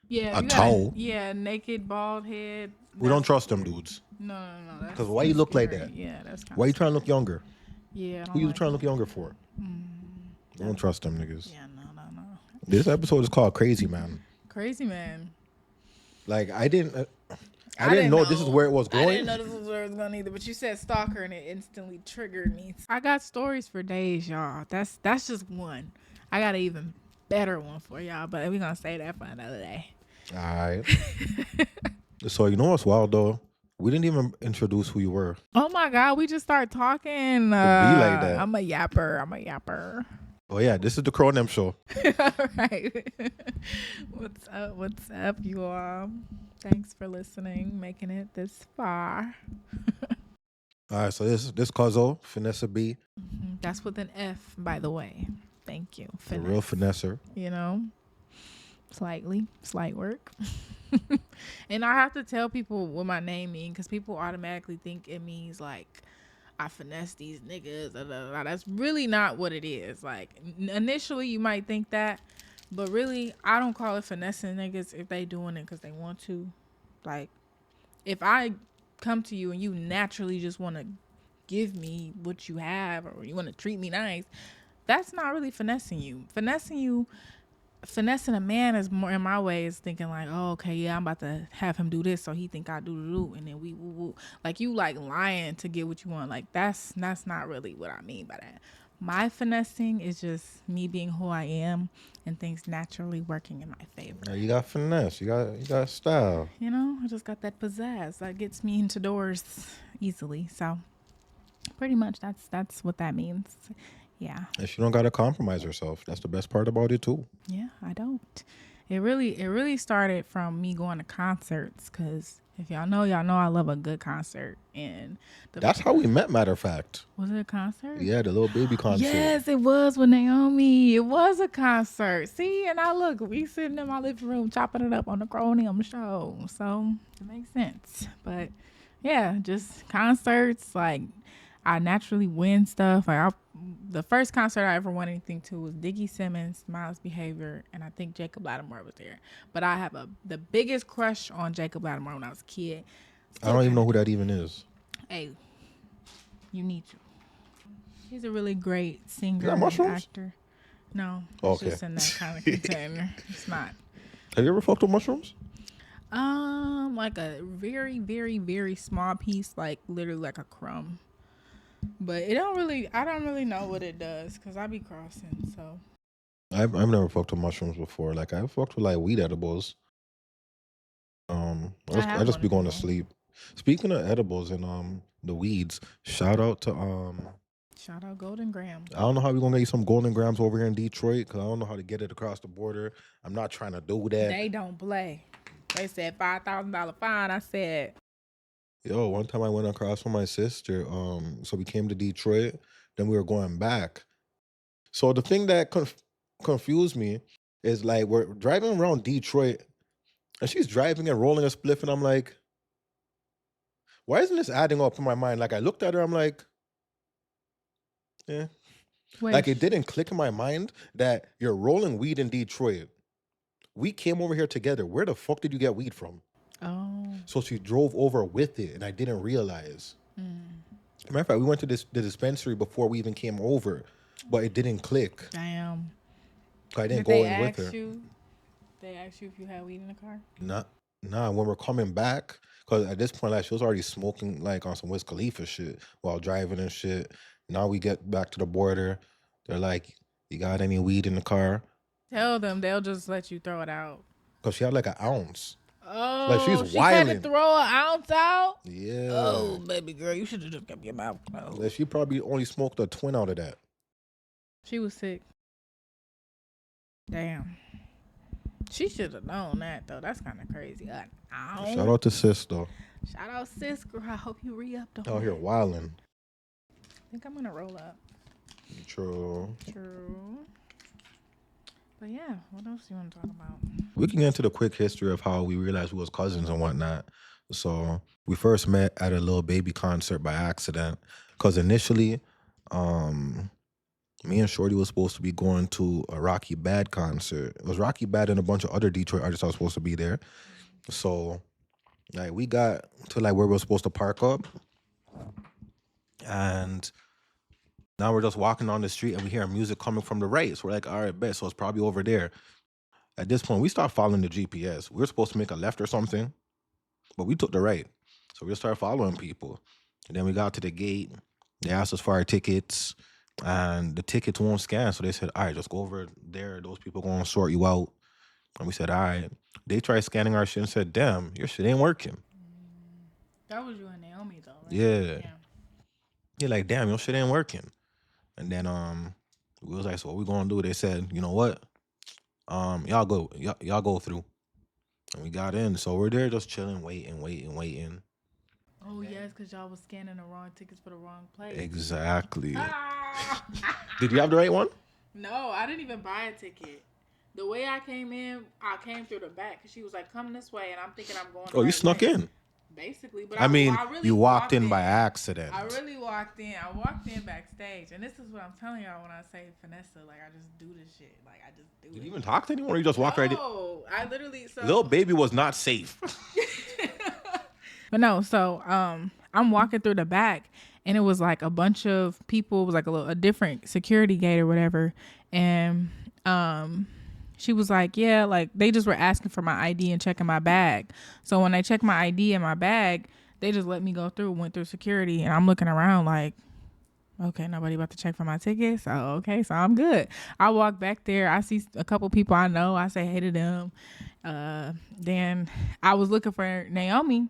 Yeah. a towel. Yeah, naked, bald head. We don't trust them dudes. No. Because why you look like that? Yeah, that's kind Why you trying to look younger? Yeah. Who you trying to look younger for? Don't trust them niggas. Yeah, no. This episode is called Crazy Man. Crazy Man. Like, I didn't know this is where it was going. I didn't know this was where it was going either, but you said stalker and it instantly triggered me. I got stories for days, y'all. That's just one. I got an even better one for y'all, but we're going to save that for another day. All right. So, you know what's wild, though? We didn't even introduce who you were. Oh, my God. We just start talking. Be like that. I'm a yapper. Oh, yeah. This is the Cronem show. All right. What's up, you all? Thanks for listening, making it this far. All right. So, this Cuzzo, Finessa B. That's with an F, by the way. Thank you. The real finesser. You know, slight work. And I have to tell people what my name means because people automatically think it means like I finesse these niggas. That's really not what it is. Like initially you might think that, but really I don't call it finessing niggas if they doing it because they want to. Like if I come to you and you naturally just want to give me what you have or you want to treat me nice, that's not really finessing you. Finessing a man is more in my way is thinking like, oh, okay, yeah, I'm about to have him do this so he think I do, and then we woo. Like you like lying to get what you want. Like that's not really what I mean by that. My finessing is just me being who I am and things naturally working in my favor. Yeah, you got finesse. You got style. You know, I just got that pizzazz that gets me into doors easily. So pretty much that's what that means. Yeah. And she don't gotta compromise herself. That's the best part about it too. Yeah, I don't. It really started from me going to concerts because if y'all know I love a good concert. And that's how we met, matter of fact. Was it a concert? Yeah, the little baby concert. Yes, it was with Naomi. It was a concert. See, and we sitting in my living room chopping it up on the Cronem show. So it makes sense. But yeah, just concerts, like I naturally win stuff. Like the first concert I ever won anything to was Diggy Simmons, Miles Behavior, and I think Jacob Lattimore was there. But I have the biggest crush on Jacob Lattimore when I was a kid. I don't even know who that even is. Hey, you need to. He's a really great singer and actor. No, it's okay. just in that kind of container. It's not. Have you ever fucked with mushrooms? Like a very, very, very small piece, like literally like a crumb. But I don't really know what it does because I be crossing. So I've never fucked with mushrooms before. Like I've fucked with like weed edibles. I just be going to sleep. Speaking of edibles and the weeds, shout out Golden Grams. I don't know how we're gonna get some Golden Grams over here in Detroit because I don't know how to get it across the border. I'm not trying to do that. They don't play. They said $5,000 fine. I said, yo, one time I went across with my sister. So we came to Detroit. Then we were going back. So the thing that confused me is like we're driving around Detroit, and she's driving and rolling a spliff, and I'm like, why isn't this adding up in my mind? Like I looked at her, I'm like, yeah. Wait. Like, it didn't click in my mind that you're rolling weed in Detroit. We came over here together. Where the fuck did you get weed from? Oh. So she drove over with it, and I didn't realize. Matter of fact, we went to the dispensary before we even came over, but it didn't click. Damn. I didn't Did go they in with ask her. you? They asked you if you had weed in the car? Nah. When we're coming back, because at this point, like, she was already smoking like on some Wiz Khalifa shit while driving and shit. Now we get back to the border. They're like, "You got any weed in the car?" Tell them, they'll just let you throw it out. Because she had like an ounce. Oh, Like, she's she had to wilding. throw an ounce out? Yeah. Oh, baby girl, you should have just kept your mouth closed. Like, she probably only smoked a twin out of that. She was sick. Damn. She should have known that, though. That's kind of crazy. Shout out to sis, though. Shout out, sis, girl. I hope you re-upped on Out here wilding. I think I'm going to roll up. True. But yeah, what else do you want to talk about? We can get into the quick history of how we realized we was cousins and whatnot. So we first met at a Lil Baby concert by accident. Because initially, me and Shorty was supposed to be going to a Rocky Bad concert. It was Rocky Bad and a bunch of other Detroit artists that was supposed to be there. So like, we got to like where we were supposed to park up. And now we're just walking on the street and we hear music coming from the right. So we're like, all right, bet. So it's probably over there. At this point, we stopped following the GPS. We were supposed to make a left or something, but we took the right. So we just started following people. And then we got to the gate. They asked us for our tickets, and the tickets won't scan. So they said, all right, just go over there. Those people going to sort you out. And we said, all right. They tried scanning our shit and said, damn, your shit ain't working. That was you and Naomi, though, right? Yeah. You're like, damn, your shit ain't working. And then we was like, so what we going to do? They said, you know what? Y'all go through. And we got in. So we're there just chilling, waiting. Oh, yes, because y'all was scanning the wrong tickets for the wrong place. Exactly. Did you have the right one? No, I didn't even buy a ticket. The way I came in, I came through the back. She was like, come this way. And I'm thinking I'm going. Oh, you snuck in. Basically. But I mean, really you walked in by accident. I really walked in. I walked in backstage. And this is what I'm telling y'all when I say Finessa. Like, I just do this shit. Like, I just do it. Did you even talk to anyone or you just walked right in? No, I literally. Lil Baby was not safe. But no, so I'm walking through the back and it was like a bunch of people. It was like a different security gate or whatever. And she was like, yeah, like they just were asking for my ID and checking my bag. So when they checked my ID and my bag, they just let me go through, went through security. And I'm looking around like, okay, nobody about to check for my tickets. So, okay, so I'm good. I walk back there. I see a couple people I know. I say hey to them. Then I was looking for Naomi.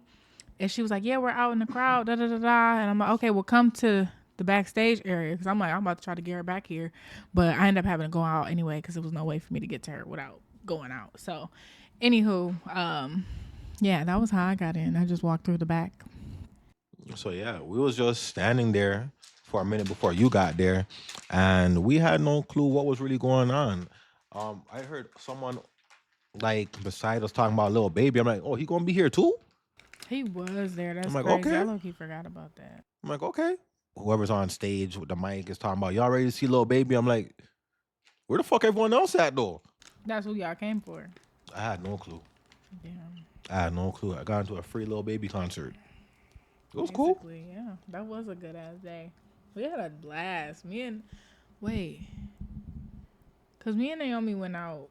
And she was like, yeah, we're out in the crowd, da, da, da, da. And I'm like, okay, well, come to the backstage area. Because I'm like, I'm about to try to get her back here. But I ended up having to go out anyway because there was no way for me to get to her without going out. So, anywho, yeah, that was how I got in. I just walked through the back. So, yeah, we was just standing there for a minute before you got there. And we had no clue what was really going on. I heard someone, like, beside us talking about Lil Baby. I'm like, oh, he going to be here too? He was there. That's I'm like, crazy. okay. I low-key forgot about that. I'm like, okay. Whoever's on stage with the mic is talking about, y'all ready to see Lil Baby? I'm like, where the fuck everyone else at, though? That's who y'all came for. I had no clue. Yeah. I had no clue. I got into a free Lil Baby concert. It was cool. Yeah, that was a good-ass day. We had a blast. Because me and Naomi went out.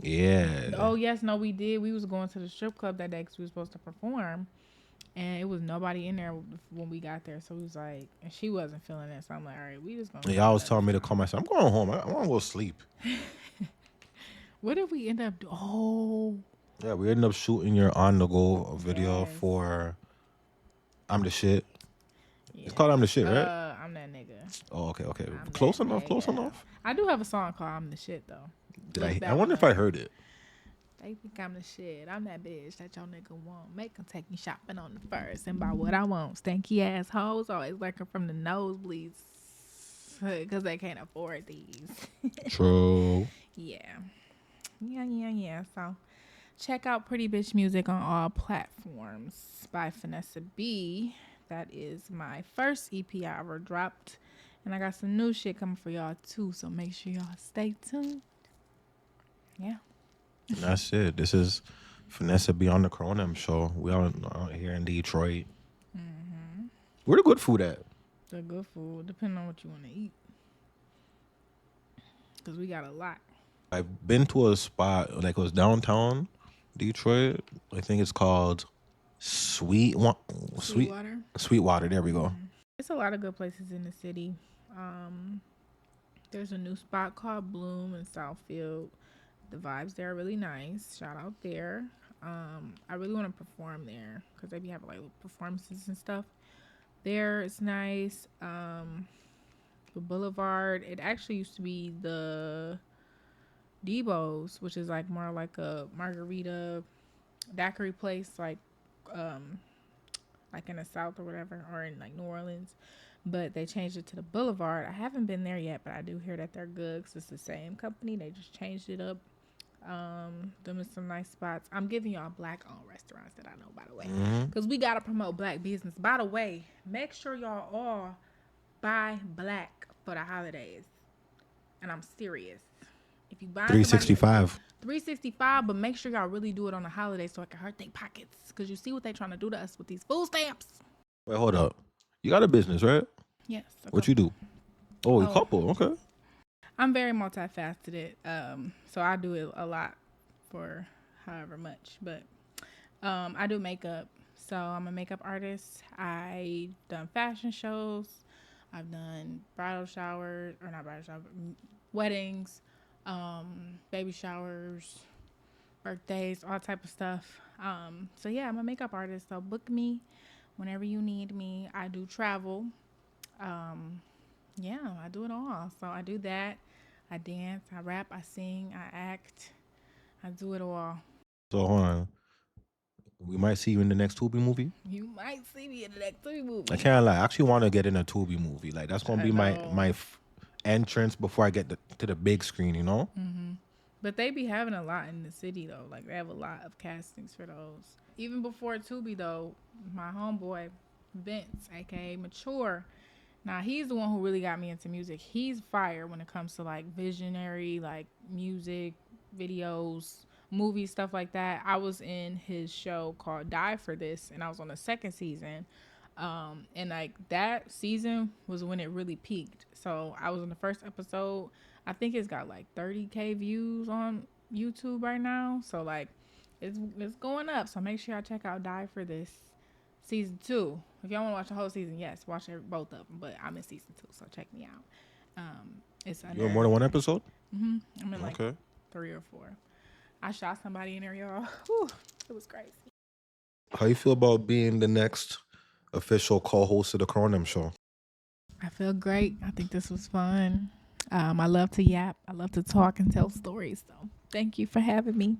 Yeah. Oh, yes, no, we did. We was going to the strip club that day because we were supposed to perform. And it was nobody in there when we got there. So we was like, and she wasn't feeling it. So I'm like, all right, we just going to. Y'all was telling me to come. I said, I'm going home. I want to go sleep. What did we end up doing? Oh. Yeah, we ended up shooting your on-the-go video for I'm the Shit. Yeah. It's called I'm the Shit, right? I'm that nigga. Oh, okay. Close enough. I do have a song called I'm the Shit, though. I wonder if I heard it. They think I'm the shit. I'm that bitch that your nigga want. Make them take me shopping on the first and buy what I want. Stanky ass hoes always lurking from the nosebleeds because they can't afford these. True. Yeah. So check out Pretty Bitch Music on all platforms by Finessa B. That is my first EP I ever dropped. And I got some new shit coming for y'all too, so make sure y'all stay tuned. Yeah. And that's it. This is Finessa Beyond the Cronem show. We out here in Detroit. Where the good food at? The good food, depending on what you want to eat. Because we got a lot. I've been to a spot, like it was downtown Detroit. I think it's called Sweetwater. Sweetwater. There we go. It's a lot of good places in the city. There's a new spot called Bloom in Southfield. The vibes there are really nice. Shout out there. I really want to perform there because they be having like performances and stuff. There it's nice. The Boulevard. It actually used to be the Debo's, which is like more like a margarita daiquiri place, like in the South or whatever, or in like New Orleans. But they changed it to the Boulevard. I haven't been there yet, but I do hear that they're good because it's the same company. They just changed it up. Them is some nice spots. I'm giving y'all black-owned restaurants that I know, by the way, because we gotta promote black business. By the way, make sure y'all all buy black for the holidays, and I'm serious. If you buy 365. 365, but make sure y'all really do it on the holidays so it can hurt their pockets. Because you see what they trying to do to us with these food stamps. Wait, hold up. You got a business, right? Yes. What you do? Oh, a couple. Okay. I'm very multifaceted. So I do it a lot for however much. But I do makeup. So I'm a makeup artist. I've done fashion shows. I've done bridal showers, or not bridal showers, weddings, baby showers, birthdays, all type of stuff. So yeah, I'm a makeup artist. So book me whenever you need me. I do travel. Yeah, I do it all. So I do that. I dance, I rap, I sing, I act. I do it all. So hold on. We might see you in the next Tubi movie. You might see me in the next Tubi movie. I can't lie. I actually want to get in a Tubi movie. Like that's gonna be my entrance before I get to the big screen. You know. But they be having a lot in the city though. Like they have a lot of castings for those. Even before Tubi though, my homeboy Vince, aka Mature. Now he's the one who really got me into music. He's fire when it comes to like visionary, like music, videos, movies, stuff like that. I was in his show called Die for This, and I was on the second season. And like that season was when it really peaked. So I was in the first episode. I think it's got like 30K views on YouTube right now. So like it's going up. So make sure y'all check out Die for This season 2. If y'all want to watch the whole season, yes, watch both of them. But I'm in season 2, so check me out. It's You're in more than one episode. I'm in like 3 or 4. I shot somebody in there, y'all. Whew, it was crazy. How you feel about being the next official co-host of the Cronem show? I feel great. I think this was fun. I love to yap. I love to talk and tell stories. So thank you for having me.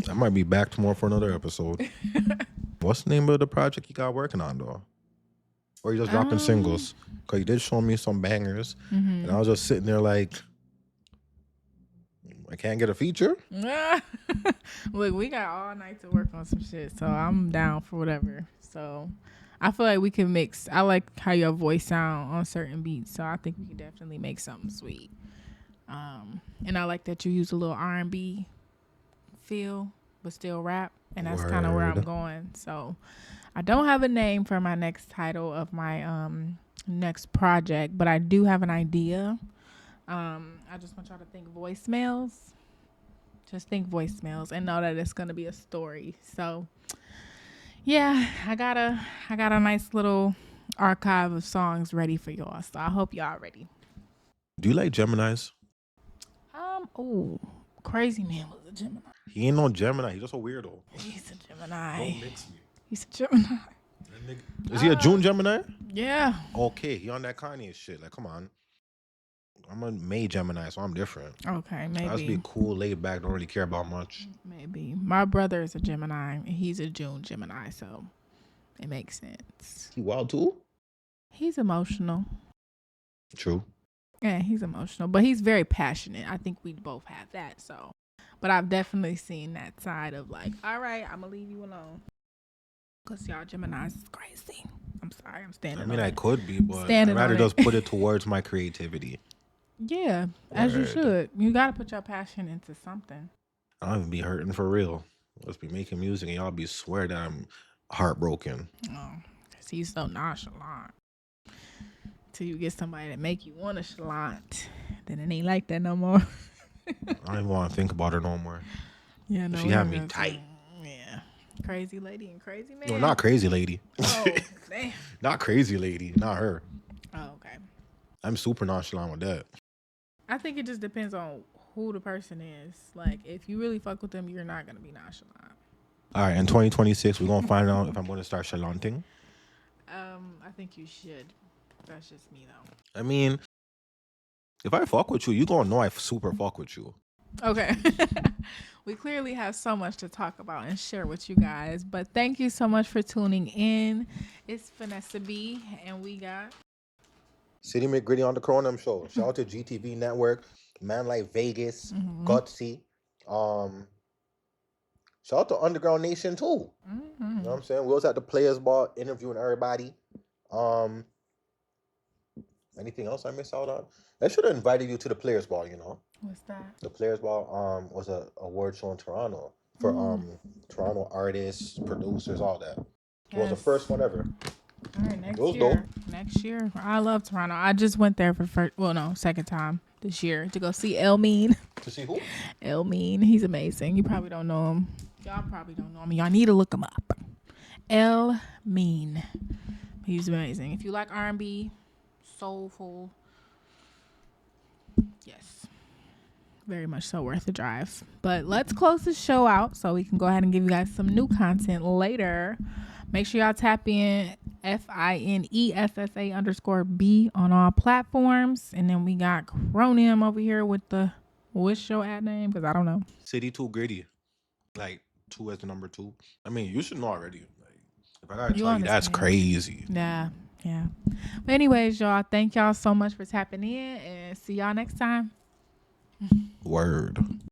I might be back tomorrow for another episode. What's the name of the project you got working on, though? Or you just dropping singles? Because you did show me some bangers. And I was just sitting there like, I can't get a feature? Look, we got all night to work on some shit. So I'm down for whatever. So I feel like we can mix. I like how your voice sound on certain beats. So I think we can definitely make something sweet. And I like that you use a little R&B feel, but still rap. And that's kind of where I'm going. So I don't have a name for my next title of my next project, but I do have an idea. I just want y'all to think voicemails. Just think voicemails and know that it's gonna be a story. So yeah, I got a nice little archive of songs ready for y'all. So I hope y'all ready. Do you like Geminis? Crazy Man was a Gemini. He ain't no Gemini. He's just a weirdo. He's a Gemini. Don't mix me. He's a Gemini. Is he a June Gemini? Yeah. Okay, he on that Kanye shit. Like, come on. I'm a May Gemini, so I'm different. Okay, maybe. I just be cool, laid back, don't really care about much. Maybe. My brother is a Gemini, and he's a June Gemini, so it makes sense. He wild too? He's emotional. True. Yeah, he's emotional, but he's very passionate. I think we both have that, so. But I've definitely seen that side of like, all right, I'm going to leave you alone. Because y'all Geminis is crazy. I'm sorry. sorry, I'm standing. I mean, on I it. could be, but I'd Standing rather on just it. put it towards my creativity. Yeah, as you Word. should. You gotta put your passion into something. I don't even be hurting for real. Let's be making music and y'all be swear that I'm heartbroken. Oh, cause he's so nonchalant. Till you get somebody that make you want a chalant, then it ain't like that no more. I don't even want to think about her no more. Yeah, no, She we had don't me got tight. to. Yeah, crazy lady and crazy man. No, not crazy lady. Oh, damn. Not crazy lady. Not her. Oh, okay. I'm super nonchalant with that. I think it just depends on who the person is. Like, if you really fuck with them, you're not gonna be nonchalant. All right, in 2026, we're gonna find out if I'm gonna start chalanting. I think you should. That's just me though. I mean, if I fuck with you, you gonna know I super fuck with you. Okay. We clearly have so much to talk about and share with you guys. But thank you so much for tuning in. It's Finessa B, and we got City McGritty on the Cronem show. Shout out to GTV Network, Man Like Vegas, Gutsy. Shout out to Underground Nation too. You know what I'm saying? We was at the Players Ball interviewing everybody. Anything else I missed out on? I should have invited you to the Players Ball, you know. What's that? The Players Ball was a award show in Toronto for Toronto artists, producers, all that. It was the first one ever. All right, next It was year. dope. Next year. I love Toronto. I just went there for second time this year to go see El Mean. To see who? El Mean. He's amazing. You probably don't know him. Y'all probably don't know him. Y'all need to look him up. El Mean. He's amazing. If you like R&B, soulful, yes, very much so worth the drive. But let's close the show out so we can go ahead and give you guys some new content later. Make sure y'all tap in FINESSA_B on all platforms. And then we got Cronem over here with what's your ad name? Because I don't know. City 2 Gritty. Like 2 as the number 2. I mean, you should know already. Like, if I gotta tell you, that's crazy. Yeah. But anyways, y'all, thank y'all so much for tapping in and see y'all next time. Word.